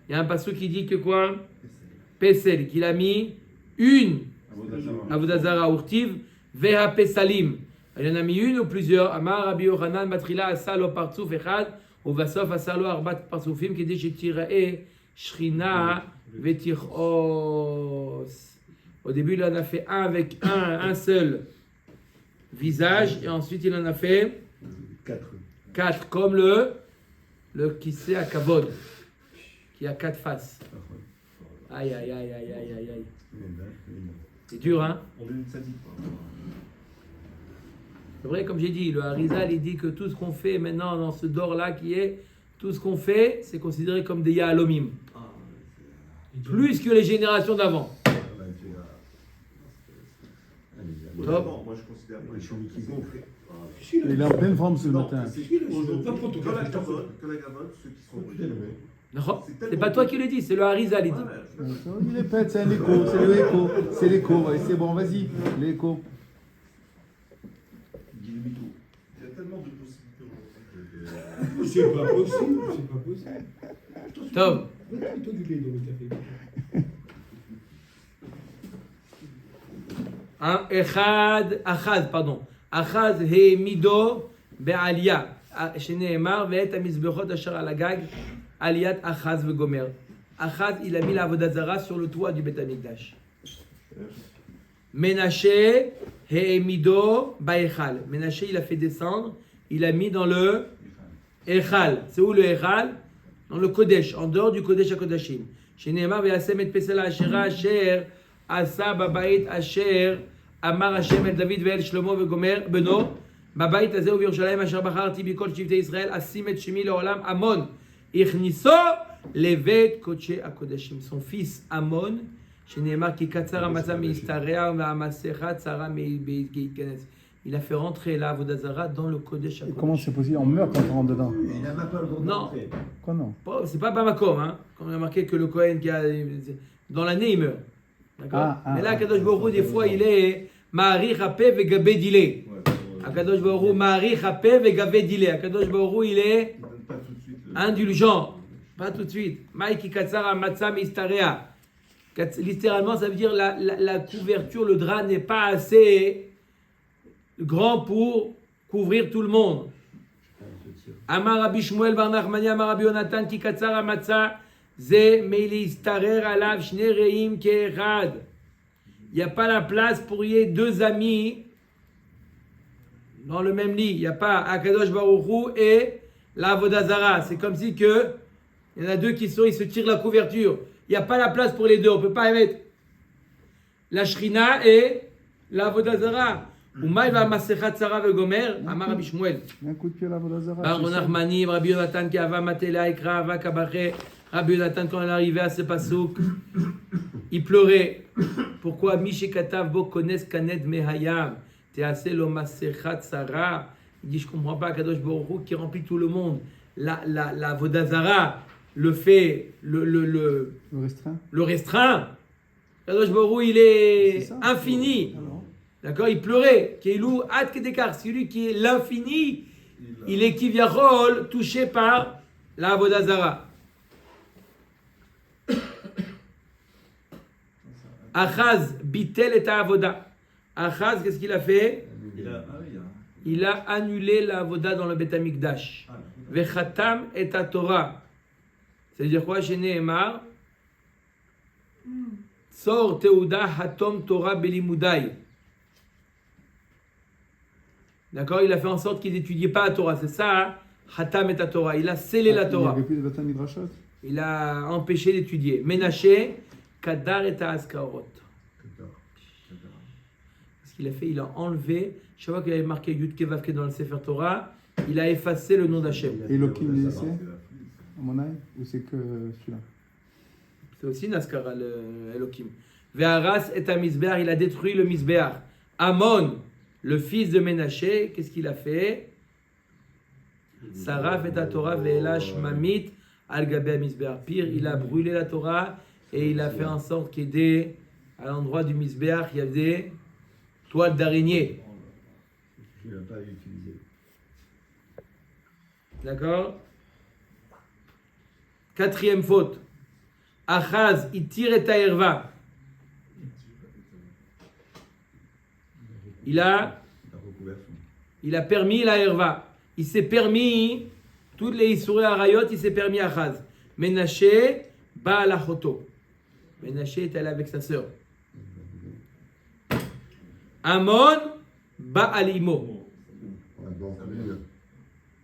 Il y a un passage qui dit que quoi? Pesel, qu'il a mis une Avodazara Urtiv, Veha Pesalim. Il y en a mis une ou plusieurs. Amar Rabbi Yochanan Matrila Asalo Partsouf Echad, ou Vasof Asalo Arbat Partsoufim, qui dit Shetirae Shrina Vetirchos. Au début, il en a fait un avec un seul visage, et ensuite il en a fait 4, comme le kissé à Kavod, qui a 4 faces. Aïe, aïe, aïe, aïe, aïe, aïe, aïe. C'est dur, hein? On est une sadique. C'est vrai, comme j'ai dit, le Harizal, il dit que tout ce qu'on fait maintenant dans ce dor-là tout ce qu'on fait, c'est considéré comme des Yahalomim. Plus que les générations d'avant. Honnêtement, moi je considère que les gens qui gonflent. Il est en pleine forme ce matin. Que la gavotte, ceux qui sont brûlés. Non, c'est pas toi qui le dis, c'est le Harizal, il dit. Il est pète, c'est un écho, c'est le écho. C'est l'écho, ouais, c'est bon, vas-y, l'écho. Il y a tellement de possibilités aujourd'hui. C'est pas possible, c'est pas possible. Tom. Plutôt du lait dans le café. Achaz he mido be'aliyah. Sheneemar ve'et hamizbechot asher al hagag aliyat Achaz ve'gomer. Achaz, il a mis la Vodazara sur le toit du Beth Amikdash. Ménaché he mido ba'echal. Ménaché, il a fait descendre, il a mis dans le Echal. C'est où le Echal? Dans le Kodesh, en dehors du Kodesh HaKodashim. Sheneemar ve'asem et pesel ha'ashera asher asa babait asher אמר השם אל דוד ואל שלמה וגומר בנו בבית הזה ובירושלים אשר בחרתי בכל שבטי ישראל אשים את שמי לעולם עמון הכניסו לבית קודשי הקודשים. Son fils Amon שנאמר כי קצר המצה מהשתרע והמסכה צרה מהתכנס. Il a fait rentrer la Avodazara dans le Kodesh HaKodashim. Comment c'est possible? On meurt quand on rentre dedans. Il n'a même pas le droit d'entrer. Quoi non? C'est pas Bamakom, hein. Quand on a marqué que le Kohen qui a dans l'année il meurt. D'accord? Mais là Kadosh Baruch Hu des fois il est Ma'arich hapeh ve'gabeh dileh. Akadosh Baruch Hu Ma'arich hapeh ve'gabeh dileh. Akadosh Baruch Hu il est indulgent, pas tout de suite. Ma'iki katsara matza mistarea. Littéralement ça veut dire la couverture, le drap n'est pas assez grand pour couvrir tout le monde. Amar Rabbi Shmuel bar Nachmani Amar Rabbi Yonatan ki katsara matza ze meilistarer alav shne reim ke'echad. Il n'y a pas la place pour y ait 2 amis dans le même lit. Il n'y a pas Akadosh Baruch Hu et la Vodazara. C'est comme si que il y en a 2 ils se tirent la couverture. Il n'y a pas la place pour les 2. On ne peut pas mettre la Shrina et la Vodazara. Umay va Masechat Sarah vegomer, Amar Rabbi Shmuel. Un coup de pied à la Vodazara. Bar Nachmani, Rabbi Yonatan qui ava matela ekra ava kabaché. Rabbi Yonatan quand il arrivait à ce pasouk, il pleurait. Pourquoi Miché Katav Bo Kones Kaned Mehayam Tease Lo Masechat Sarah. Il dit je comprends pas Kadosh Baruch Hu qui remplit tout le monde. La Vodazara le fait le restreint. Kadosh Baruch Hu il est infini. D'accord, il pleurait. Keilou Ad Kedekar, celui qui est l'infini, il est Kivyachol touché par la Vodazara. Achaz bitel et avoda. Achaz, qu'est-ce qu'il a fait? Il a annulé la avoda dans le Beth Amikdash. Vechatam et Torah. C'est-à-dire quoi chez Nehemar? Sor Teuda Hatom Torah Belimudai. D'accord? Il a fait en sorte qu'il n'étudiait pas la Torah. C'est ça, hein? Hatam et Torah. Il a scellé la Il n'y Torah. avait plus de Batan Midrashot. Il a empêché d'étudier. Ménaché, Kadar et Askaorot. Ce qu'il a fait, il a enlevé. Chaque fois qu'il avait marqué Yud Kevavke dans le Sefer Torah, il a effacé le nom d'Hachem. Et Elohim laissé, à mon avis, ou c'est que celui-là? C'est aussi Naskara, le Elohim. Ve'aras et Amizbeach, il a détruit le Mizbeach. Amon, le fils de Ménaché, qu'est-ce qu'il a fait? Saraf et Torah ve'elash mamit al gabe Mizbeach. Pire, il a brûlé la Torah et il a fait en sorte qu'il y ait à l'endroit du Mizbeach, il y avait des toiles d'araignée. Je ne l'ai pas utilisé. D'accord? Quatrième faute. Achaz, il tire et herva. Il a permis la herva. Il s'est permis toutes les Issouré Arayot, il s'est permis Achaz. Ménaché, ba la choto. Ménaché est allé avec sa sœur. Amon, ba alimo.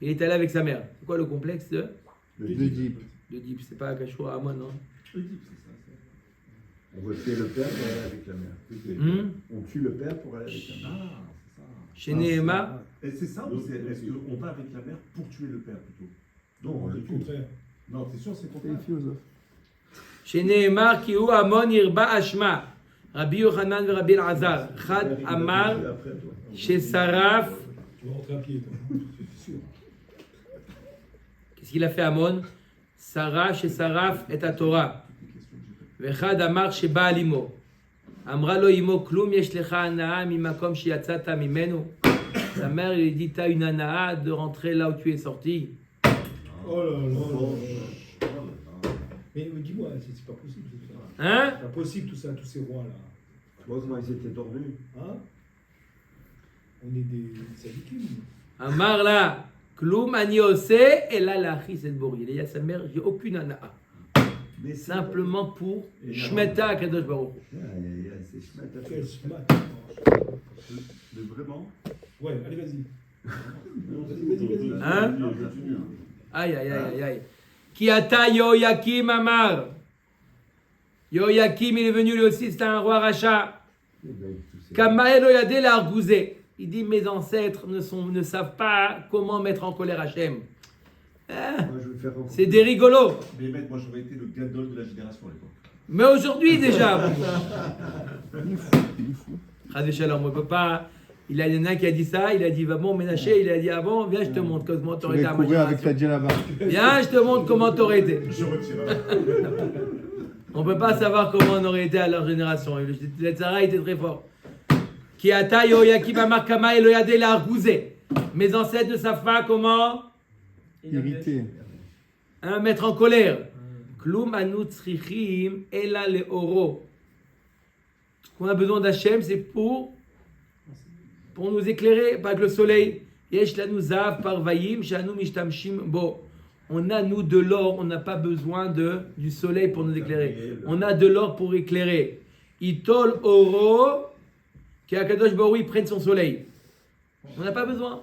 Il est allé avec sa mère. C'est quoi le complexe de Deep. C'est pas Akashur à Amon, non? On veut tuer le père pour aller avec la mère. On tue le père pour aller avec la mère. Chez Nehemar, Et c'est ça ou est-ce qu'on va avec la mère pour tuer le père plutôt? Non, on le tue. Non, c'est sûr, c'est C'est les contraire. philosophes. chez Nehemar, qui ou Amon irba ashma. Rabbi Yochanan et Rabbi Elazar. Chad Amar, chez Saraf. Tu vas rentrer à pied, toi. C'est sûr. Qu'est-ce qu'il a fait Amon? Sarah chez Saraf et à Torah. Vechad Amar chez Baalimo. Amra lo imo klum yesh lecha anaa mimakom shiyatzata mimenu. Sa mère lui dit t'as une anaa de rentrer là où tu es sorti. Oh là là. Mais dis-moi, c'est pas possible tout ça. Hein? C'est pas possible tout ça, tous ces rois-là. Tu vois comment ils étaient tordus. Hein? On est des sadikim. Amar là, klum ani ose et là la chis et bori. Il y a sa mère, j'ai aucune anaa. Mais Simplement pour Shmeta à Kadosh Baruch. C'est chouette. Quel smat. Mais vraiment. Ouais, allez, vas-y. Vas-y. Hein? Aïe, aïe, aïe, aïe, aïe. Qui ata Yoyakim Amar. Yoyakim, il est venu lui aussi, c'était un roi rachat. Kamael Oyade l'a argousé. Il dit mes ancêtres ne savent pas comment mettre en colère Hachem. Hein? C'est des rigolos. Mais mec, moi j'aurais été le gadol de la génération à l'époque. Mais aujourd'hui déjà. Il est fou. Chazé Shalom, on peut pas. Il y en a un qui a dit ça, il a dit va bon Ménaché, il a dit ah bon, viens je te montre comment Tu t'aurais été vas à ma courir avec ta génération. djellaba. Viens je te montre comment t'aurais été. Je retire. On peut pas savoir comment on aurait été à leur génération. Le Tzara était très fort. Qui ata Yoyakim Amar Kama Eloyade l'a argousé. Mes ancêtres ne savent pas comment Irrité. mettre en colère. Klum anu tzrichim ela le oro. Ce qu'on a besoin d'Hachem, c'est pour nous éclairer, pas que le soleil. Yesh lanu zav parvayim shanu mishtamshim bo. On a nous de l'or, on n'a pas besoin du soleil pour nous éclairer. On a de l'or pour éclairer. Itol oro, qui a Kadosh Baruch Hu prenne son soleil. On n'a pas besoin.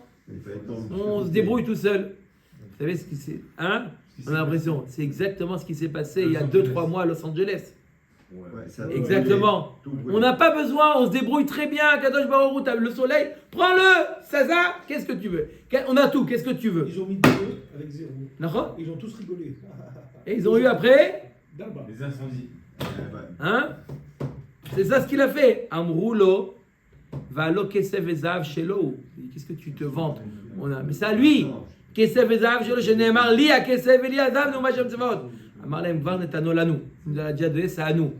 On se débrouille tout seul. Vous savez ce qui s'est... Hein? On a l'impression. C'est exactement ce qui s'est passé il y a 2-3 mois à Los Angeles. Exactement. On n'a pas besoin, on se débrouille très bien. Kadosh Baruch Hu, t'as le soleil, prends-le. Ça, qu'est-ce que tu veux? On a tout, qu'est-ce que tu veux? Ils ont mis 2 avec 0. D'accord? Ils ont tous rigolé. Et ils ont eu après? D'abord. Les incendies. Hein? C'est ça ce qu'il a fait. Amroulo, va lo kesef ezav shelo. Qu'est-ce que tu te vantes? Mais c'est à lui. Kesef ezav shelo, sheneemar li a kesef eli azav nu mashem tzevot. Amar lem var netano lanu. Il nous a déjà donné, c'est à nous.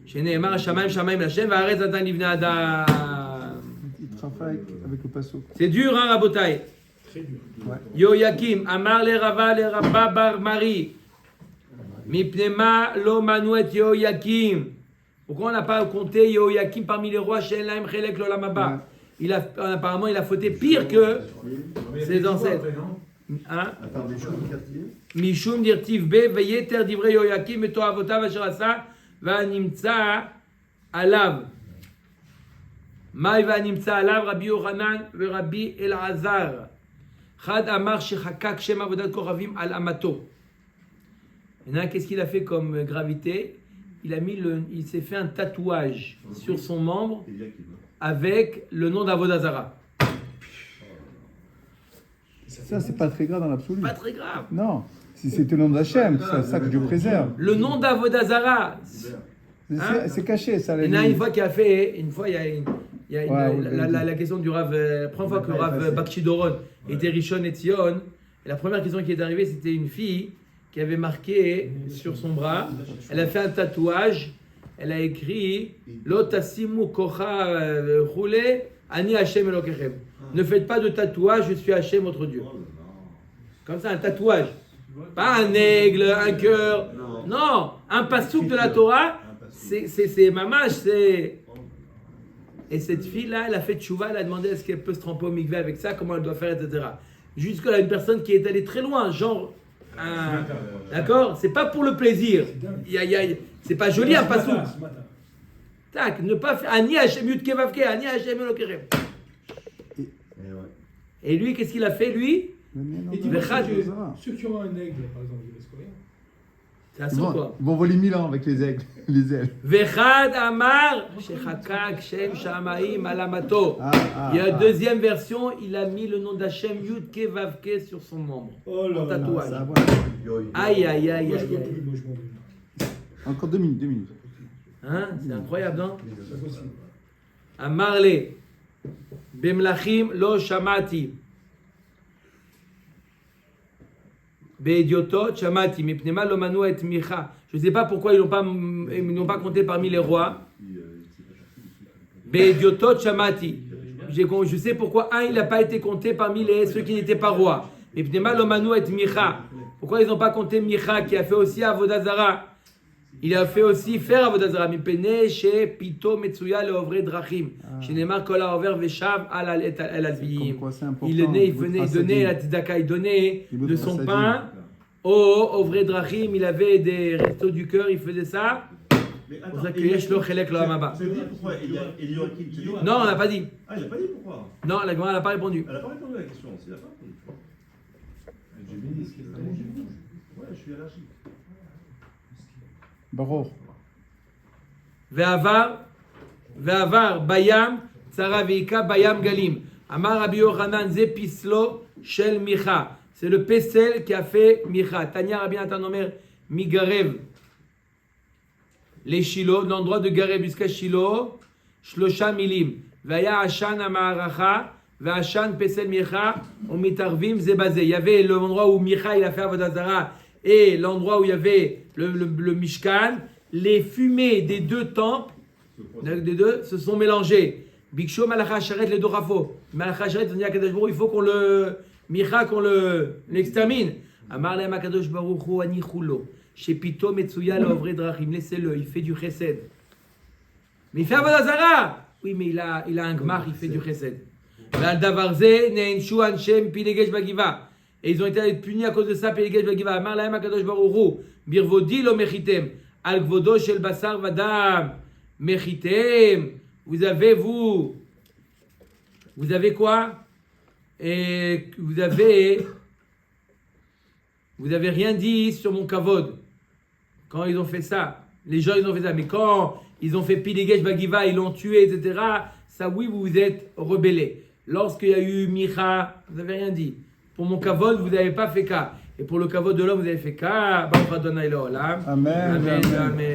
Sheneemar shamayim shamayim lachem va'aretz natan livnei adam. Il travaille avec le passo. C'est dur, hein, Rabotai? Très dur. Ouais. Yoyakim, Amar le Rava le Rabba bar Mari. Mipnema lo manu et Yoyakim. Pourquoi on n'a pas compté Yoyakim parmi les rois chez Elaim Chelek Lolamaba? Apparemment, il a fauté pire que ses ancêtres. Hein? Attends, des choses quartier. Mishum dirtiv be veyeter divrei Yoyakim et toavotav asher asa va'nimtza alav. Maï va'nimtza alav Rabbi Yochanan ve Rabbi Elazar. Chad amar shechakak shem avodat koravim al amato. Maintenant, qu'est-ce qu'il a fait comme gravité? Il s'est fait un tatouage sur son membre avec le nom d'Avodazara. Ça, c'est pas très grave dans l'absolu. Pas très grave. Non, si c'est le nom d'Hachem, c'est ça que Dieu préserve. Le nom d'Avodazara. C'est caché, ça. Il y en a une fois qui a fait, une fois il y a Ouais, la question du Rav, la première fois que le Rav Bakshi Doron était Rishon et Tzion, et la première question qui est arrivée, c'était une fille qui avait marqué sur son bras, elle a fait un tatouage, elle a écrit Lo tasimu kocha roulé ani Hashem Elokechem. Ne faites pas de tatouage, je suis Hashem votre Dieu. Comme ça, un tatouage. Pas un aigle, un cœur. Non, un passouk de la Torah, c'est mamash, c'est. Et cette fille-là, elle a fait tchouva, elle a demandé est-ce qu'elle peut se tremper au mikveh avec ça, comment elle doit faire, etc. Jusque-là, une personne qui est allée très loin, genre. D'accord? C'est pas pour le plaisir. C'est pas joli un passouk. Tac, ne pas faire. Ani Hashem Yud Kevavke, Ani Hashem Elokechem. Et lui, qu'est-ce qu'il a fait, lui? Et dis-moi, ceux qui ont un aigle, par exemple, ils restent quoi? C'est à son quoi? Ils vont voler 1000 ans avec les aigles, les ailes. Vechad Amar, Shechakak Shem Shamaim Alamato. Il y a une deuxième version, il a mis le nom d'Hachem Yud Kevavke sur son membre. Oh là En tatouage. Ça va. Aïe, aïe, aïe, Moi, je aïe, peux aïe. plus, moi, je m'en vais. Encore 2 minutes, 2 minutes. Hein? C'est incroyable, non? C'est possible. Amarle, Bemlachim Lo Shamati. Beidiotot Shamati, Mipnema Lo Manu et Micha. Je ne sais pas pourquoi ils n'ont pas compté parmi les rois. Beidiotot Shamati. Je sais pourquoi il n'a pas été compté parmi ceux qui n'étaient pas rois. Mipnema Lo Manu et Micha. Pourquoi ils n'ont pas compté Micha qui a fait aussi Avodazara? Il a fait aussi faire Avodazara. Mipene chez Pito Metsuya le Ovre Drachim. Chez Neymar Kola Over Veshav al Alvim. Il donnait la tzedaka, il donnait de son pain au Ovre Drachim. Il avait des restos du cœur, il faisait ça. Mais C'est pour ça que Yesh Lo Chelek Lo Hamaba. Tu as dit pourquoi Eliakim tu as dit- Non, on n'a pas dit. Ah, il n'a pas dit pourquoi. Non, la Gemara n'a pas répondu. Elle n'a pas répondu à la question. Il n'a pas répondu. Ouais, je suis allergique. Baruch. Ve'avar Bayam Tzara Veika Bayam Galim. Amar Rabbi Yochanan Ze Pislo Shel Micha. C'est le Pesel qui a fait Micha. Tanya Rabbi Natan Omer Migarev. Les Shilo, l'endroit de Garev jusqu'à Shilo, Shlosha Milim. Vaya Ashan Amaracha, Ve'ashan Pesel Micha, Omitarvim Zebazé. Il y avait l'endroit où Micha il a fait Avodazara et l'endroit où il y avait le Mishkan. Les fumées des deux temples, des deux, se sont mélangées. Biksho Malacha Sharet le Dorafo. Malacha Sharet, on dit à Kadosh Baruch, il faut qu'on Micha, qu'on l'extermine. Amar le Makadosh Baruch Hu Anichulo. Chez Pito Metsuya le Ovre Drachim. Laissez-le, il fait du chesed. Mais il fait Avodazara. Oui, mais il a un gmar, il fait du chesed. Val Davarze, Neinshu Anshem Pilegesh Bagiva. Et ils ont été punis à cause de ça, Pilegesh Bagiva. Amar le Makadosh Baruch Hu. Birvodi lo mechitem. Al Gvodo shel Basar Vadam. Mechitem. Vous avez quoi? Et vous avez rien dit sur mon kavod quand ils ont fait ça. Les gens ils ont fait ça, mais quand ils ont fait Pilegesh Bagiva, ils l'ont tué, etc. Ça oui, vous vous êtes rebellés. Lorsqu'il y a eu Micha, vous n'avez rien dit. Pour mon kavod, vous n'avez pas fait cas. Et pour le kavod de l'homme, vous avez fait cas. Baruch Adonai Leolam. Amen. Amen. Amen.